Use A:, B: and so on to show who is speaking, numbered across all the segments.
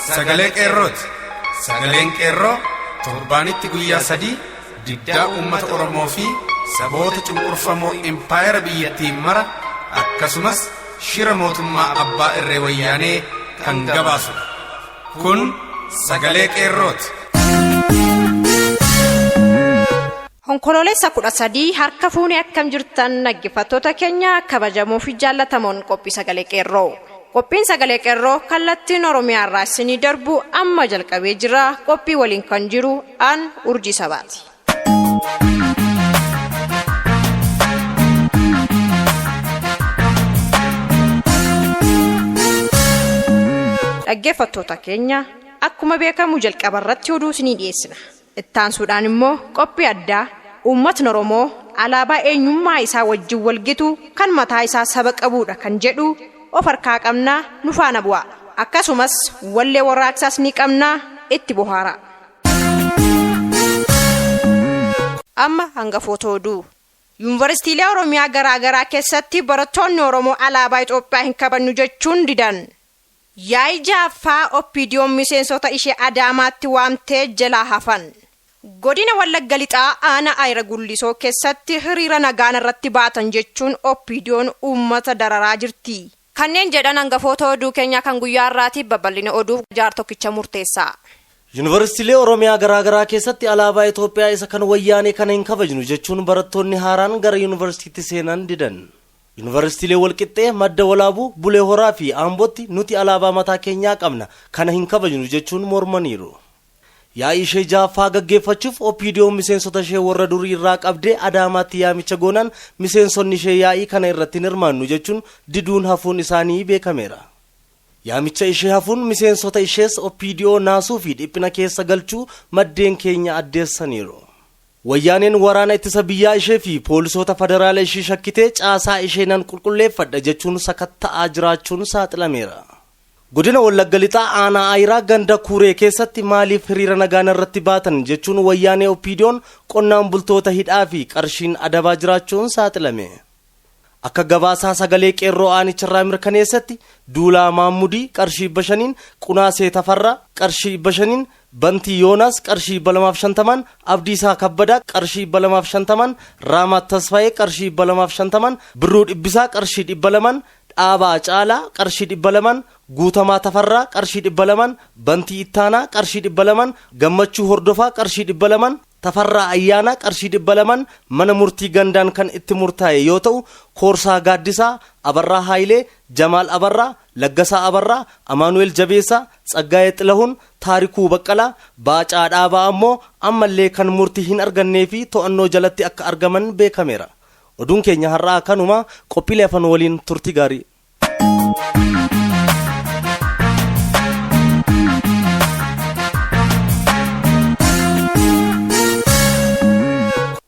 A: Sagalee Qeerrooti. Sagaleen Qeerroo torbaanitti guyyaa 3 diddaa uummata Oromoo fi saboota cunqurfamoo impaayera biyyattiin mara akkasumas shira mootummaa abbaa irree wayyaanee kan gabaasudha. Kun Sagalee Qeerrooti.
B: Onkoloolessa 13 harka fuunee akkam jirtan dhaggeeffattoota keenya kabajamoo fi jaallatamoon qophii Sagalee Qeerroo. Qophiin Sagalee Qeerroo kallattiin Oromiyaa irraa isinii darbu amma jalqabee jira. Qophii waliin kan jiru an Urjii Sabaati. Dhaggeeffattoota keenya akkuma beekamu jalqaba irratti oduu isinii dhiyeessina. Ittaansuudhaan immoo qophii addaa uummatni Oromoo alaabaa eenyummaa isaa wajjin walgitu kan mataa isaa saba qabuudha kan jedhu of harkaa qabnaa nu faana bu'aa. Akkasumas wallee warraaqsaas ni qabnaa itti bohaara. Amma hangafoota oduu. Yuunivarsiitiilee Oromiyaa garaagaraa keessatti barattoonni Oromoo alaabaa Itoophiyaa hin kabannu jechuun didan. Yaa'ii jaaffaa oppiidiyoon miseensota ishee Adaamaatti waamtee jalaa hafan. Godina Wallagga Lixaa aanaa Ayira Gullisoo keessatti hiriira nagaan irratti baatan jechuun oppiidiyoon uummata dararaa jirti. Kanneen jedhan hangafoota oduu keenya kan guyyaa irraati babal'ina oduu jaar tokkicha murteessaa.
C: Yuunivarsiitiilee Oromiyaa garaagaraa keessatti alaabaa Itoophiyaa isa kan wayyaanee kana hin kabajnu jechuun barattoonni haaraan gara yuunivarsiitii seenan didan. Yuunivarsiitiilee Walqixxee, Madda Walaabuu, Bulee Horaa fi Aambootti nuti alaabaa mataa keenyaa qabna kana hin kabajnu jechuun mormaniiru. Yaa'ii ishee jaaffaa gaggeeffachuuf oppiidiyoon miseensota ishee warra durii irraa qabdee Adaamaatti yaamicha goonaan miseensonni ishee yaa'ii kana irratti hin hirmaannu jechuun diduun hafuun isaanii beekameera. Yaamicha ishee hafuun miseensota ishees oppiidiyoo naasuu fi dhiphina keessa galchuu maddeen keenya addeessaniiru. Wayyaaneen waraana ittisa biyyaa ishee fi poolisoota federaala ishee shakkitee caasaa ishee nan qulqulleeffadha jechuun sakatta'aa jiraachuun saaxilameera. Godina Wallagga Lixaa aanaa Ayiraa ganda Kuuree keessatti maaliif hiriira nagaan irratti baatan jechuun wayyaanee oppiidiyoon qonnaan bultoota hidhaa fi qarshiin adabaa jiraachuun saaxilame. Akka gabaasaa Sagalee Qeerroo aanicharraa mirkaneessatti Duulaa Maammudii qarshii 5, Qunaasee Tafarraa qarshii 5, Bantii Yoonaas qarshii 250, Abdiisaa Kabbadaa qarshii 250, Raamaat Tasfaayee qarshii 250, Birruu Dhibbisaa qarshii 200, Dhaabaa Caalaa qarshii 200, Guutamaa Tafarraa qarshii 200, Bantii Ittaanaa qarshii 200, Gammachuu Hordofaa qarshii 200, Tafarraa Ayyaanaa qarshii 200 mana murtii gandaan kan itti murtaa'e yoo ta'u Koorsaa Gaaddisaa, Abarraa Haayilee, Jamaal Abarraa, Laggasaa Abarraa, Amaanu'eel Jabeessaa, Tsaggaayee Xilahun, Taarikuu Baqqalaa, Baacaa Dhaabaa ammoo ammallee kan murtii hin argannee fi to'annoo jalatti akka argaman beekameera. Oduun keenya har'aa kanuma qophiilee afaan waliin turtii gaarii.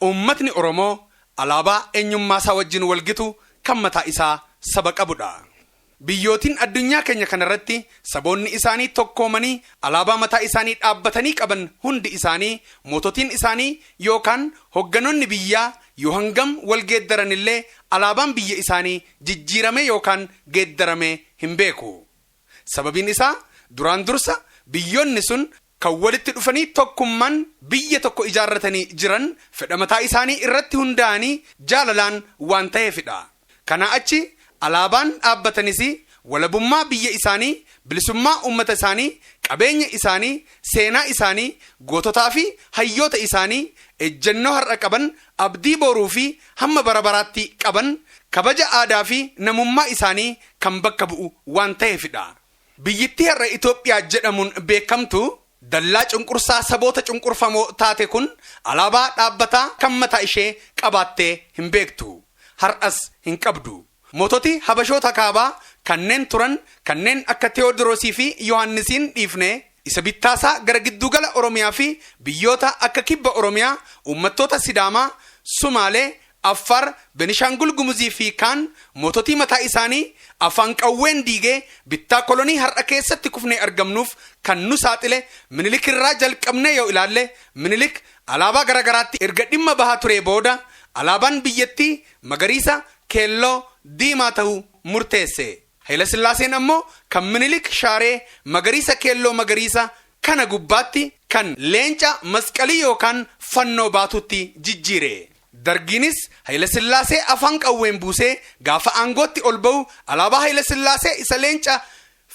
A: Uummatni Oromoo alaabaa eenyummaa isaa wajjin walgitu kan mataa isaa saba qabudha. Biyyootiin addunyaa keenya kanarratti saboonni isaanii tokkoomanii alaabaa mataa isaanii dhaabbatanii qaban hundi isaanii moototiin isaanii yookaan hogganoonni biyyaa yoo hangam wal geeddaranillee alaabaan biyya isaanii jijjiirame yookaan geeddarame hin beeku. Sababiin isaa duraan dursa biyyoonni sun kan walitti dhufanii tokkummaan biyya tokko ijaarratanii jiran fedha mataa isaanii irratti hundaa'anii jaalalaan waan ta'eefidha. Kana achi alaabaan dhaabbatanis walabummaa biyya isaanii, bilisummaa uummata isaanii, qabeenya isaanii, seenaa isaanii, goototaa fi hayyoota isaanii, ejjennoo har'a qaban, abdii boruu fi hamma bara baraatti qaban, kabaja aadaa fi namummaa isaanii kan bakka bu'u waan ta'eefidha. Biyyittii har'a Itoophiyaa jedhamuun beekamtu dallaa cunqursaa saboota cunqurfamoo taate kun alaabaa dhaabbataa kan mataa ishee qabaattee hin beektu. Har'as hin qabdu. Moototi habashoota kaabaa kanneen turan kanneen akka Tewoodiroosii fi Yohaannisiin dhiifne isa bittaasaa gara giddugala Oromiyaa fi biyyoota akka kibba Oromiyaa uummattoota Sidaamaa, Sumaalee, Affaar, Benishaangul Gumuzii fi kaan moototii mataa isaanii afaan qawween diigee bittaa kolonii har'a keessatti kufnee argamnuuf kan nu saaxile Minilik irraa jalqabne yoo ilaalle Minilik alaabaa garagaraatti erga dhimma bahaa ture booda alaabaan biyyattii magariisa, keelloo, diimaa ta'uu murteesse. Haayila Sillaaseen ammoo kan Minilik shaaree magariisa keelloo magariisa kana gubbaatti kan leenca masqalii yookaan fannoo baatutti jijjiire. Dargiinis Haayila Sillaasee afaan qawween buusee gaafa aangootti ol ba'u alaabaa Haayila Sillaasee isa leenca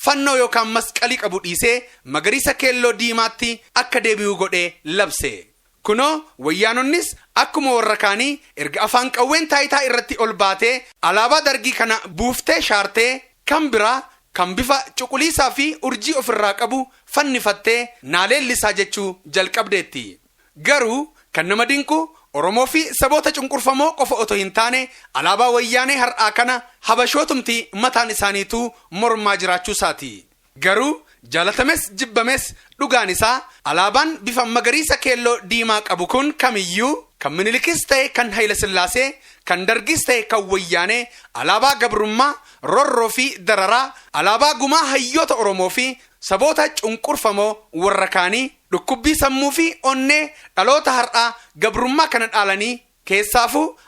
A: fannoo yookaan masqalii qabu dhiisee magariisa keelloo diimaatti akka deebi'u godhee labse. Kunoo wayyaanonnis akkuma warra kaanii erga afaan qawween taayitaa irratti ol baatee alaabaa dargii kana buuftee shaartee kan biraa kan bifa cuquliisaa fi urjii ofirraa qabu fannifattee naaleellisaa jechuu jalqabdeetti. Garuu kan nama dinqu Oromoo fi saboota cunqurfamoo qofa otoo hin taane alaabaa wayyaanee har'aa kana habashootumti mataan isaaniitu mormaa jiraachuusaati. Garuu jaalatames jibbames dhugaan isaa alaabaan bifa magariisa keelloo diimaa qabu kun kamiyyuu kan Minilikis ta'e kan Haayila Sillaasee kan Dargis ta'e kan wayyaanee alaabaa gabrummaa rorroo fi dararaa alaabaa gumaa hayyoota Oromoo fi saboota cunqurfamoo warra kaanii dhukkubbii sammuu fi onnee dhaloota har'aa gabrummaa kana dhaalanii keessaafuu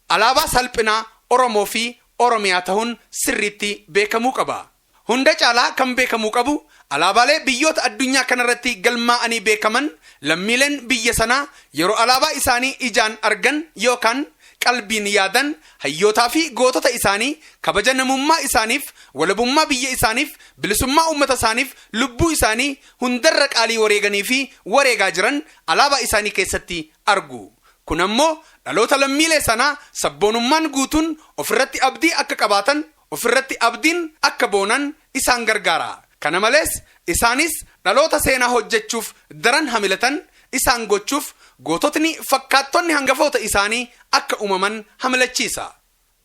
A: alaabaa salphinaa Oromoo fi Oromiyaa ta'uun sirriitti beekamuu qaba. Hunda caalaa kan beekamuu qabu alaabaalee biyyoota addunyaa kanarratti galmaa'anii beekaman lammiileen biyya sanaa yeroo alaabaa isaanii ijaan argan yookaan qalbiin yaadan hayyootaa fi gootota isaanii kabaja namummaa isaaniif walabummaa biyya isaaniif bilisummaa uummata isaaniif lubbuu isaanii hundarra qaalii wareeganii fi wareegaa jiran alaabaa isaanii keessatti argu. Kun ammoo dhaloota lammiilee sanaa sabboonummaan guutuun ofirratti abdii akka qabaatan ofirratti abdiin akka boonan isaan gargaara. Kana malees isaanis dhaloota seenaa hojjechuuf daran hamilatan isaan gochuuf goototni fakkaattonni hangafoota isaanii akka uumaman hamilachiisa.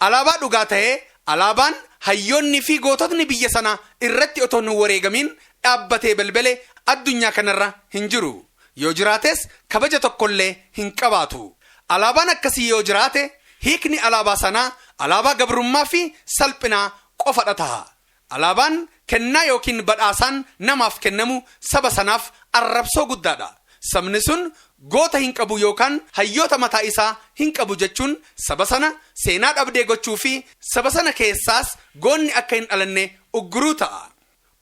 A: Alaabaa dhugaa ta'ee alaabaan hayyoonni fi goototni biyya sana irratti otoo hin wareegamin dhaabbatee balbale addunyaa kanarra hin jiru. Yoo jiraates kabaja tokkollee hin qabaatu. Alaabaan akkasii yoo jiraate hiikni alaabaa sanaa alaabaa gabrummaa fi salphinaa qofadha ta'a. Alaabaan kennaa yookiin badhaasaan namaaf kennamu saba sanaaf arrabsoo guddaadha. Sabni sun goota hin qabu yookaan hayyoota mataa isaa hin qabu jechuun saba sana seenaa dhabdee gochuu fi saba sana keessaas goonni akka hin dhalanne ugguruu ta'a.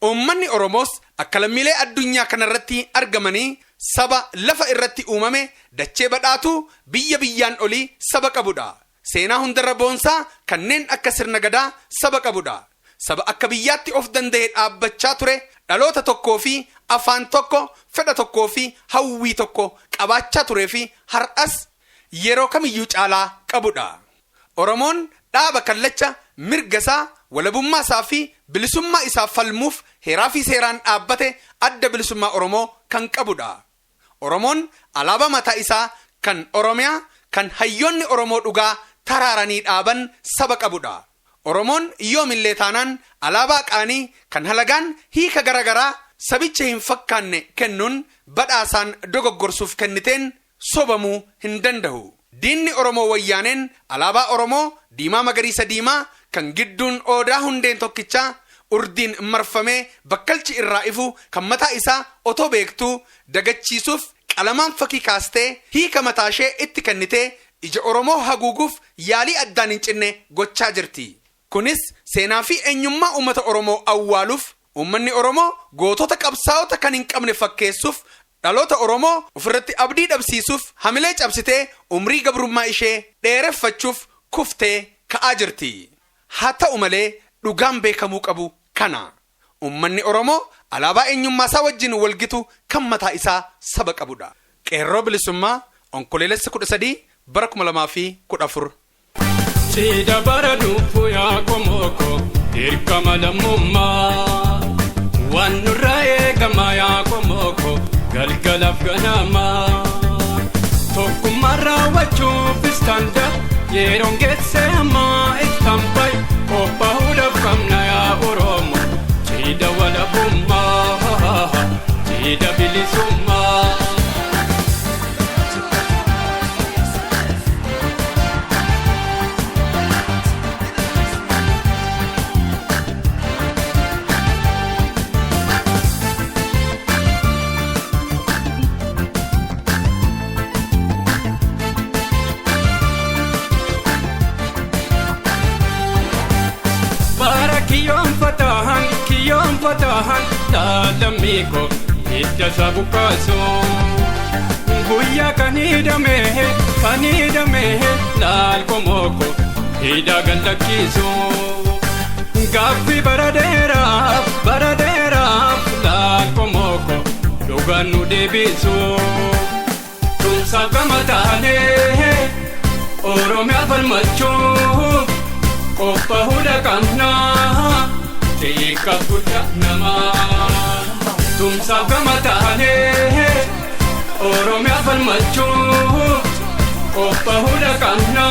A: Uummanni Oromoos akka lammiilee addunyaa kanarratti argamanii saba lafa irratti uumame dachee badhaatu biyya biyyaan olii saba qabudha. Seenaa hundarra boonsaa kanneen akka sirna gadaa saba qabudha. Saba akka biyyaatti of danda'ee dhaabbachaa ture dhaloota tokkoo fi afaan tokko fedha tokkoo fi hawwii tokko qabaachaa turee fi har'as yeroo kamiyyuu caalaa qabudha. Oromoon dhaaba kallacha mirgasaa walabummaa isaa fi bilisummaa isaaf falmuuf heeraa fi seeraan dhaabbate adda bilisummaa Oromoo kan qabudha. Oromoon alaabaa mataa isaa kan Oromiyaa kan hayyoonni Oromoo dhugaa taraaranii dhaaban saba qabudha. Oromoon yoomillee taanaan alaabaa qaanii kan halagaan hiika garagaraa sabicha hin fakkaanne kennuun badhaasaan dogoggorsuuf kenniteen sobamuu hin danda'u. Diinni Oromoo wayyaaneen alaabaa Oromoo diimaa magariisa diimaa kan gidduun odaa hundeen tokkichaa urdiin marfamee bakkalchi irraa ifu kan mataa isaa otoo beektuu dagachiisuuf qalamaan fakkii kaastee hiika mataashee itti kennitee ija Oromoo haguuguuf yaalii addaan hin cinne gochaa jirti. Kunis seenaa fi eenyummaa uummata Oromoo awwaaluuf uummanni Oromoo gootota qabsaa'ota kan hin qabne fakkeessuuf dhaloota Oromoo ofirratti abdii dhabsiisuuf hamilee cabsitee umrii gabrummaa ishee dheereffachuuf kuftee ka'aa jirti. Haa ta'u malee dhugaan beekamuu qabu kana. Uummanni Oromoo alaabaa eenyummaa isaa wajjin walgitu kan mataa isaa saba qabudha. Qeerroo Bilisummaa Onkoloolessa 13 bara 2014.
D: Sida bara dhufu yaa komoko dirqama lammummaa waan nurraa eegama yaa komoko galgalaaf ganamaa tokkummaa raawwachuuf istaanda yeroon geesse ammaa istaambay qophaa'uudhaaf qabna yaa Oromoo sida walabummaa sida bilisummaa. fatahan laalamiko hidda sabukaso guyyaa kanidame laal komoko hidda gallakiso gaafi baradeeraaf laal komoko dhugannu deebisu tumsa gamataane Oromiyaa falmachuu Qophii huda qabna xiqqaa guddaa namaa tumsa gamataane Oromiyaa falmachuu Qophii huda qabna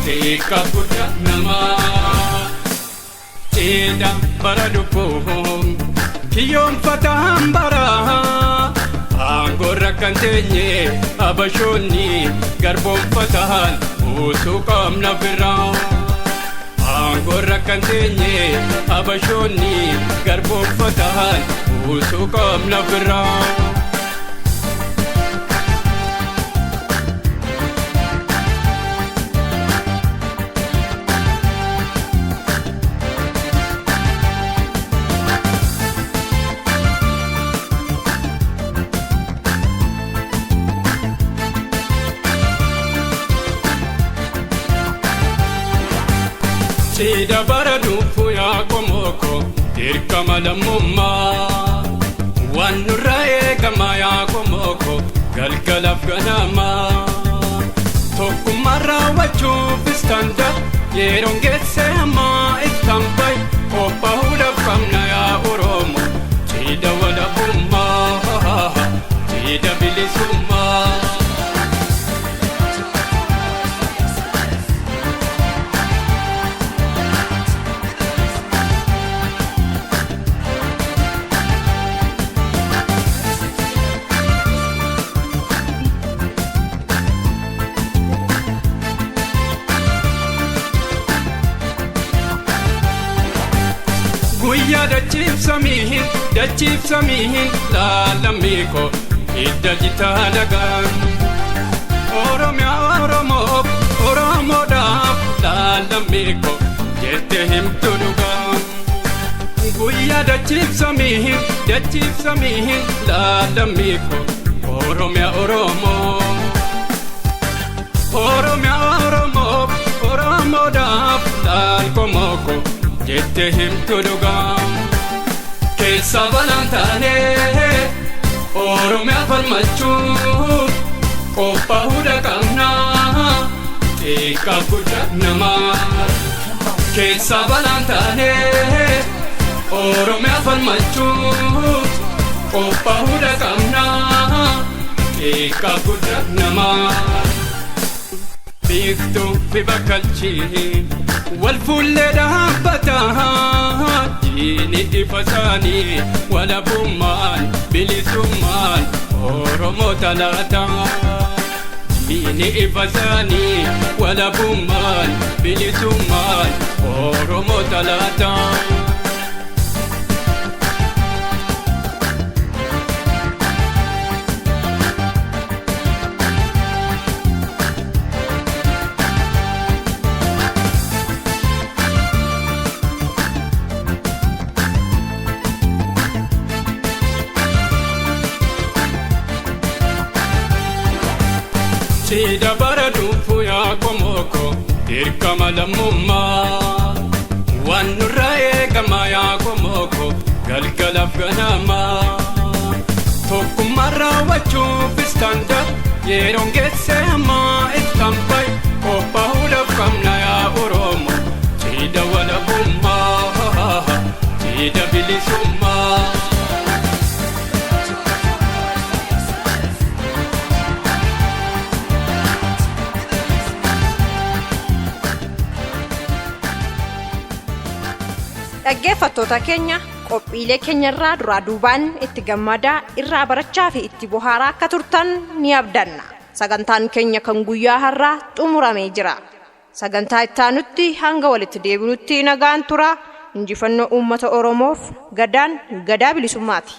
D: xiqqaa guddaa namaa Cidha bara dubboon kiyyoon fataan baraa Angorra kan teenye abashoonni garboon fataan utuu qabna biraa Angorra kan teenye abashoonni garboon fataan utuu qabna biraa Cidha bara dhufu yaa komoko dirqama lammummaa waan nurraa eegama yaa komoko galgalaaf ganamaa tokkummaa raawwachuuf istanda yeroon geesse ammaa ittaan bayi qophaa'uudhaaf qabna yaa Oromoo cidha walabummaa cidha bilisummaa. Guyyaa dachiif samihin laalamiko hidda jitaa lagaan Oromoodhaaf laalamiko jette himtu dhugaan Guyyaa dachiif samihin laalamiko Oromoodhaaf laal komoko jette himtu dhugaan keessa balantaane Oromiyaa falmachuu Qophii huda qabna xiqqaa guddaa namaa keessa balantaane Oromiyaa falmachuu Qophii huda qabna xiqqaa guddaa namaa biiftuu fi bakkalchii wal fuullee dhaabbataa diini ifa isaanii walabummaan bilisummaan Oromoo talaataa diini ifa isaanii walabummaan bilisummaan Oromoo talaataa. Cidha bara dhufu yaa komoko dirqama lammummaa waan nurraa eegama yaa komoko galgalaaf ganamaa tokkummaa raawwachuuf istanda yeroon geesse ammaa ittaan bayi qophaa'uudhaaf qabna yaa Oromoo cidha walabummaa cidha bilisummaa.
B: Dhaggeeffattoota keenya qophiilee keenyarraa duraa duubaan itti gammadaa irraa barachaa fi itti bohaaraa akka turtan ni abdanna. Sagantaan keenya kan guyyaa har'aa xumuramee jira. Sagantaa itti aanutti hanga walitti deebinutti nagaan tura. Injifannoo uummata Oromoof gadaa bilisummaati.